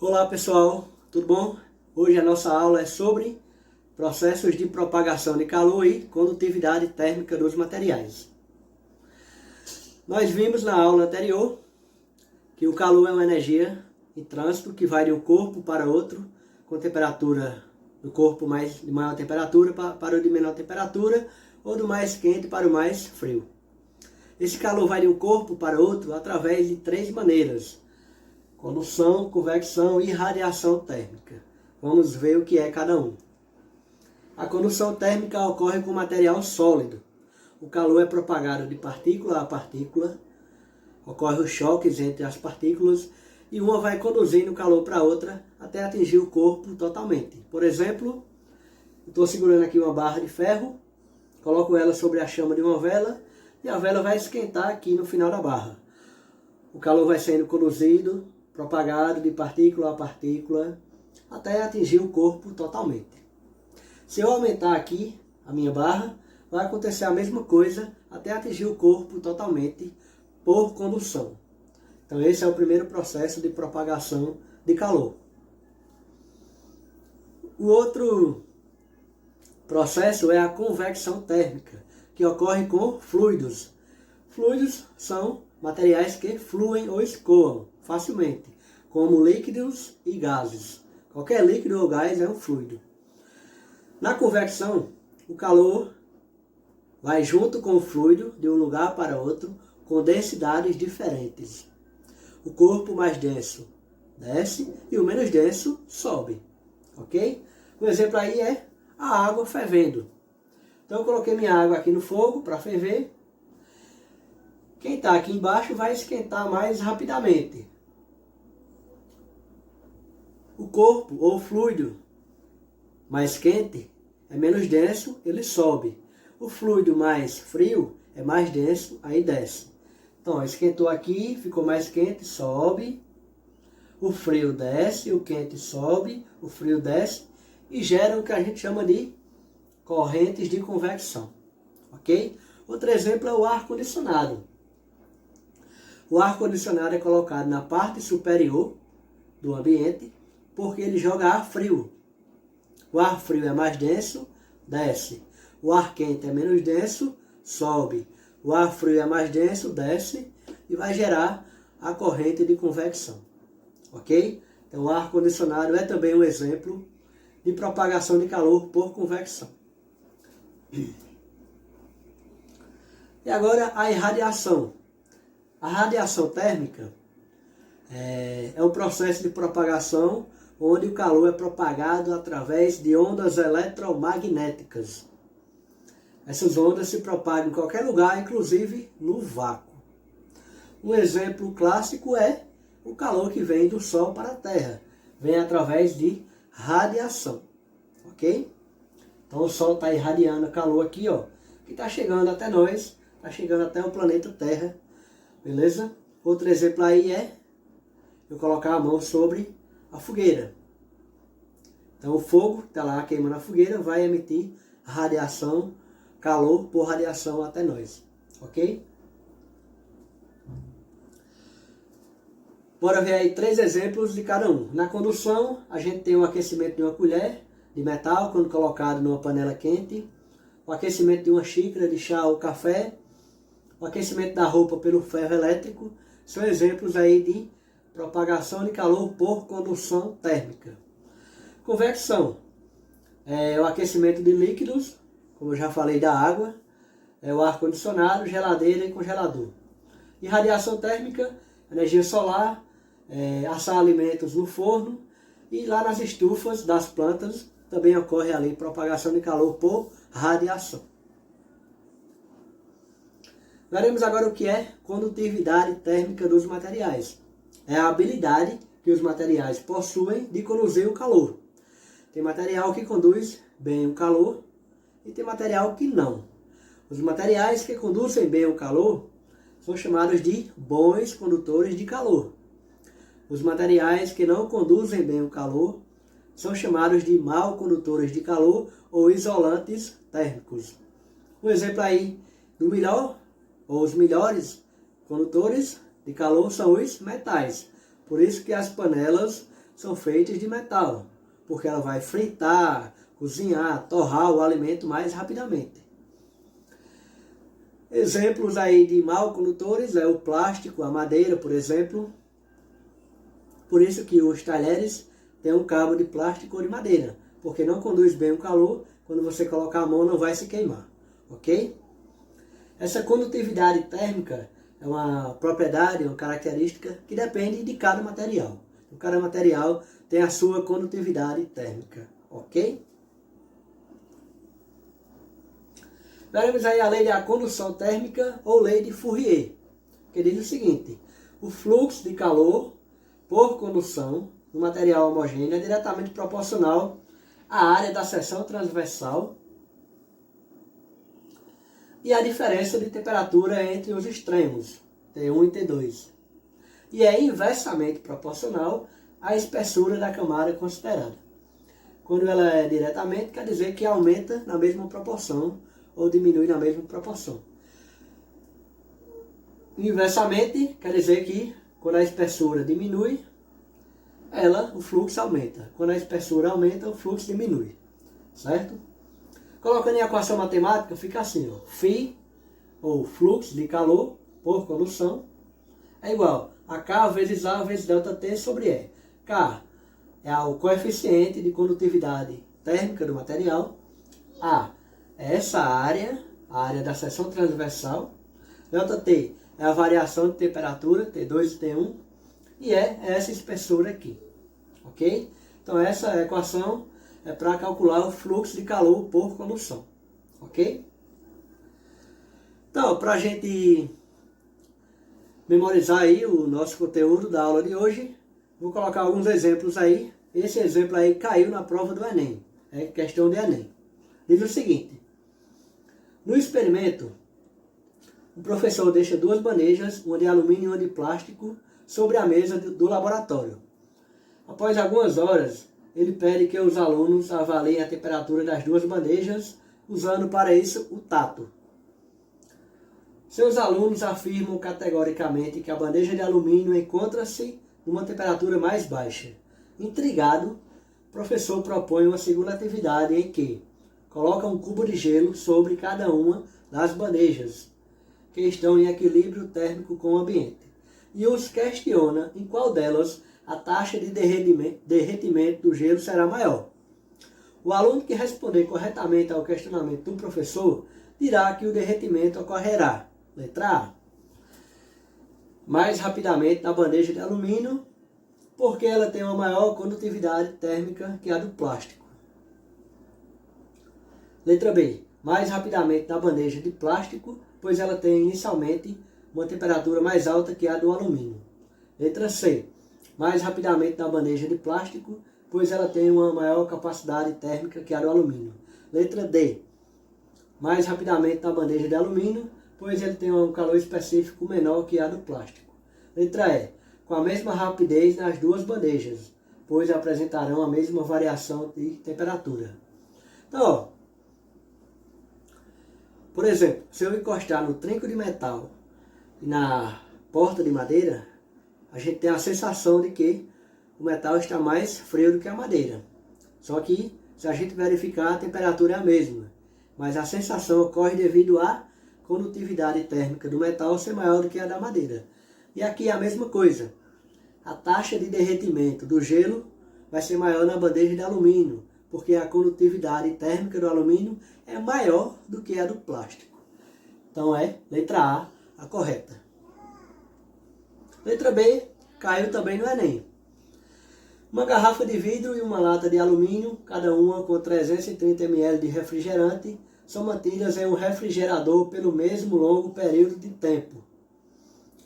Olá pessoal, tudo bom? Hoje a nossa aula é sobre processos de propagação de calor e condutividade térmica dos materiais. Nós vimos na aula anterior que o calor é uma energia em trânsito que vai de um corpo para outro com temperatura do corpo de maior temperatura para o de menor temperatura ou do mais quente para o mais frio. Esse calor vai de um corpo para outro através de três maneiras: condução, convecção e radiação térmica. Vamos ver o que é cada um. A condução térmica ocorre com material sólido. O calor é propagado de partícula a partícula. Ocorrem os choques entre as partículas e uma vai conduzindo o calor para a outra até atingir o corpo totalmente. Por exemplo, estou segurando aqui uma barra de ferro, coloco ela sobre a chama de uma vela e a vela vai esquentar aqui no final da barra. O calor vai sendo conduzido, propagado de partícula a partícula, até atingir o corpo totalmente. Se eu aumentar aqui a minha barra, vai acontecer a mesma coisa até atingir o corpo totalmente por condução. Então esse é o primeiro processo de propagação de calor. O outro processo é a convecção térmica, que ocorre com fluidos. Fluidos são materiais que fluem ou escoam facilmente, como líquidos e gases. Qualquer líquido ou gás é um fluido. Na convecção, o calor vai junto com o fluido de um lugar para outro com densidades diferentes. O corpo mais denso desce e o menos denso sobe. Ok? Um exemplo aí é a água fervendo. Então eu coloquei minha água aqui no fogo para ferver. Quem está aqui embaixo vai esquentar mais rapidamente. O corpo ou fluido mais quente é menos denso, ele sobe. O fluido mais frio é mais denso, aí desce. Então, esquentou aqui, ficou mais quente, sobe. O frio desce, o quente sobe, o frio desce e gera o que a gente chama de correntes de convecção. Ok? Outro exemplo é o ar-condicionado. O ar-condicionado é colocado na parte superior do ambiente porque ele joga ar frio. O ar frio é mais denso, desce. O ar quente é menos denso, sobe. O ar frio é mais denso, desce e vai gerar a corrente de convecção. Ok? Então o ar-condicionado é também um exemplo de propagação de calor por convecção. E agora a irradiação. A radiação térmica é um processo de propagação onde o calor é propagado através de ondas eletromagnéticas. Essas ondas se propagam em qualquer lugar, inclusive no vácuo. Um exemplo clássico é o calor que vem do Sol para a Terra. Vem através de radiação. Ok? Então o Sol está irradiando calor aqui, ó, que está chegando até nós, está chegando até o planeta Terra. Beleza? Outro exemplo aí é eu colocar a mão sobre a fogueira. Então o fogo que está lá queimando a fogueira vai emitir radiação, calor por radiação até nós. Ok? Bora ver aí três exemplos de cada um. Na condução, a gente tem o aquecimento de uma colher de metal quando colocado numa panela quente, o aquecimento de uma xícara de chá ou café, o aquecimento da roupa pelo ferro elétrico, são exemplos aí de propagação de calor por condução térmica. Convecção é o aquecimento de líquidos, como eu já falei da água, é o ar-condicionado, geladeira e congelador. E radiação térmica, energia solar, assar alimentos no forno e lá nas estufas das plantas também ocorre ali propagação de calor por radiação. Veremos agora o que é condutividade térmica dos materiais. É a habilidade que os materiais possuem de conduzir o calor. Tem material que conduz bem o calor e tem material que não. Os materiais que conduzem bem o calor são chamados de bons condutores de calor. Os materiais que não conduzem bem o calor são chamados de mau condutores de calor ou isolantes térmicos. Um exemplo aí do melhor ou os melhores condutores de calor são os metais. Por isso que as panelas são feitas de metal, porque ela vai fritar, cozinhar, torrar o alimento mais rapidamente. Exemplos aí de mal condutores é o plástico, a madeira, por exemplo. Por isso que os talheres têm um cabo de plástico ou de madeira, porque não conduz bem o calor, quando você colocar a mão não vai se queimar, ok? Essa condutividade térmica é uma propriedade, uma característica que depende de cada material. Cada material tem a sua condutividade térmica, ok? Veremos aí a lei da condução térmica ou lei de Fourier, que diz o seguinte: o fluxo de calor por condução do material homogêneo é diretamente proporcional à área da seção transversal e à diferença de temperatura entre os extremos, T1 e T2. E é inversamente proporcional à espessura da camada considerada. Quando ela é diretamente, quer dizer que aumenta na mesma proporção ou diminui na mesma proporção. Inversamente, quer dizer que quando a espessura diminui, o fluxo aumenta. Quando a espessura aumenta, o fluxo diminui. Certo? Colocando em equação matemática, fica assim, ó. Φ, ou fluxo de calor por condução, é igual a K vezes A vezes ΔT sobre E. K é o coeficiente de condutividade térmica do material. A é essa área, a área da seção transversal. ΔT é a variação de temperatura, T2 e T1. E E é essa espessura aqui. Ok? Então essa equação é para calcular o fluxo de calor por condução. Ok? Então, para a gente memorizar aí o nosso conteúdo da aula de hoje, vou colocar alguns exemplos aí. Esse exemplo aí caiu na prova do Enem. É questão de Enem. Diz o seguinte: no experimento, o professor deixa duas bandejas, uma de alumínio e uma de plástico, sobre a mesa do laboratório. Após algumas horas, ele pede que os alunos avaliem a temperatura das duas bandejas, usando para isso o tato. Seus alunos afirmam categoricamente que a bandeja de alumínio encontra-se numa temperatura mais baixa. Intrigado, o professor propõe uma segunda atividade em que coloca um cubo de gelo sobre cada uma das bandejas, que estão em equilíbrio térmico com o ambiente, e os questiona em qual delas a taxa de derretimento do gelo será maior. O aluno que responder corretamente ao questionamento do professor dirá que o derretimento ocorrerá, letra A, mais rapidamente na bandeja de alumínio, porque ela tem uma maior condutividade térmica que a do plástico. Letra B, mais rapidamente na bandeja de plástico, pois ela tem inicialmente uma temperatura mais alta que a do alumínio. Letra C, mais rapidamente na bandeja de plástico, pois ela tem uma maior capacidade térmica que a do alumínio. Letra D, mais rapidamente na bandeja de alumínio, pois ele tem um calor específico menor que a do plástico. Letra E, com a mesma rapidez nas duas bandejas, pois apresentarão a mesma variação de temperatura. Então, ó, por exemplo, se eu encostar no trinco de metal e na porta de madeira, a gente tem a sensação de que o metal está mais frio do que a madeira. Só que, se a gente verificar, a temperatura é a mesma, mas a sensação ocorre devido à condutividade térmica do metal ser maior do que a da madeira. E aqui é a mesma coisa. A taxa de derretimento do gelo vai ser maior na bandeja de alumínio, porque a condutividade térmica do alumínio é maior do que a do plástico. Então é letra A correta. Letra B caiu também no Enem. Uma garrafa de vidro e uma lata de alumínio, cada uma com 330 ml de refrigerante, são mantidas em um refrigerador pelo mesmo longo período de tempo.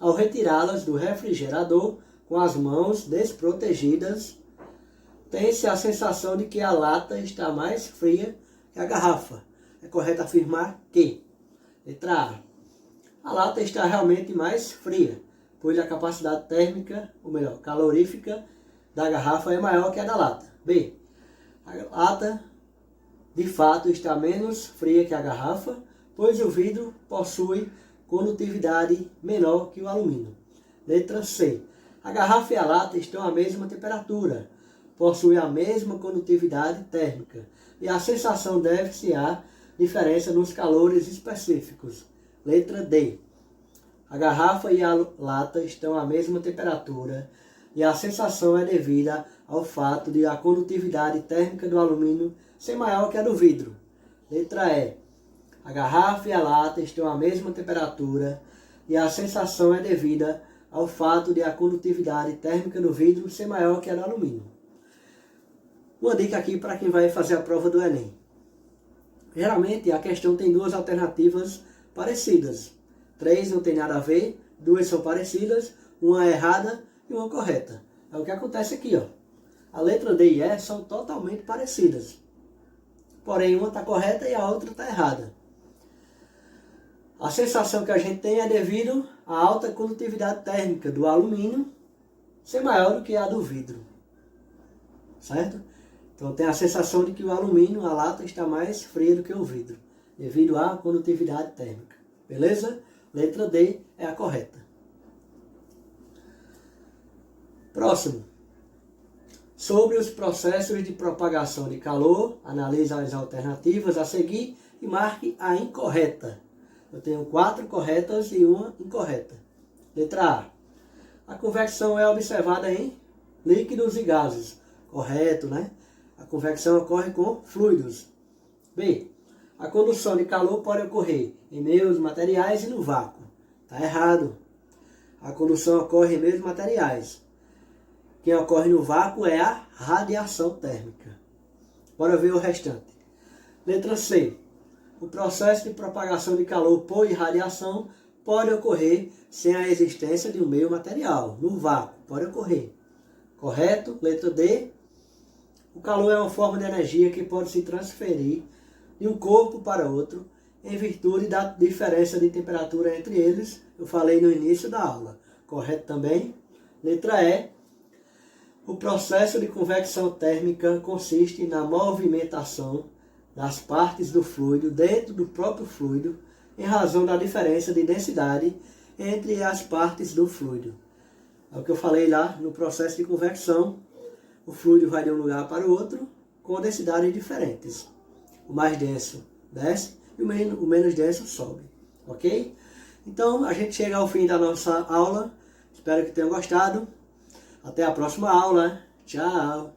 Ao retirá-las do refrigerador com as mãos desprotegidas, tem-se a sensação de que a lata está mais fria que a garrafa. É correto afirmar que, letra A lata está realmente mais fria, pois a capacidade térmica, ou melhor, calorífica, da garrafa é maior que a da lata. B, a lata de fato está menos fria que a garrafa, pois o vidro possui condutividade menor que o alumínio. Letra C, a garrafa e a lata estão à mesma temperatura, possui a mesma condutividade térmica e a sensação deve-se à diferença nos calores específicos. Letra D. A garrafa e a lata estão à mesma temperatura e a sensação é devida ao fato de a condutividade térmica do alumínio ser maior que a do vidro. Letra E. A garrafa e a lata estão à mesma temperatura e a sensação é devida ao fato de a condutividade térmica do vidro ser maior que a do alumínio. Uma dica aqui para quem vai fazer a prova do Enem. Geralmente a questão tem duas alternativas parecidas. 3 não tem nada a ver, 2 são parecidas, uma é errada e uma correta. É o que acontece aqui, ó. A letra D e E são totalmente parecidas. Porém, uma está correta e a outra está errada. A sensação que a gente tem é devido à alta condutividade térmica do alumínio ser maior do que a do vidro. Certo? Então tem a sensação de que o alumínio, a lata, está mais fria do que o vidro, devido à condutividade térmica. Beleza? Letra D é a correta. Próximo. Sobre os processos de propagação de calor, analise as alternativas a seguir e marque a incorreta. Eu tenho 4 corretas e uma incorreta. Letra A. A convecção é observada em líquidos e gases. Correto, né? A convecção ocorre com fluidos. B. A condução de calor pode ocorrer em meios materiais e no vácuo. Está errado. A condução ocorre em meios materiais. Quem ocorre no vácuo é a radiação térmica. Bora ver o restante. Letra C. O processo de propagação de calor por irradiação pode ocorrer sem a existência de um meio material. No vácuo, pode ocorrer. Correto? Letra D. O calor é uma forma de energia que pode se transferir de um corpo para outro em virtude da diferença de temperatura entre eles. Eu falei no início da aula. Correto também? Letra E. O processo de convecção térmica consiste na movimentação das partes do fluido dentro do próprio fluido em razão da diferença de densidade entre as partes do fluido. É o que eu falei lá no processo de convecção. O fluido vai de um lugar para o outro com densidades diferentes. O mais denso desce e o menos denso sobe. Ok? Então a gente chega ao fim da nossa aula. Espero que tenham gostado. Até a próxima aula. Tchau!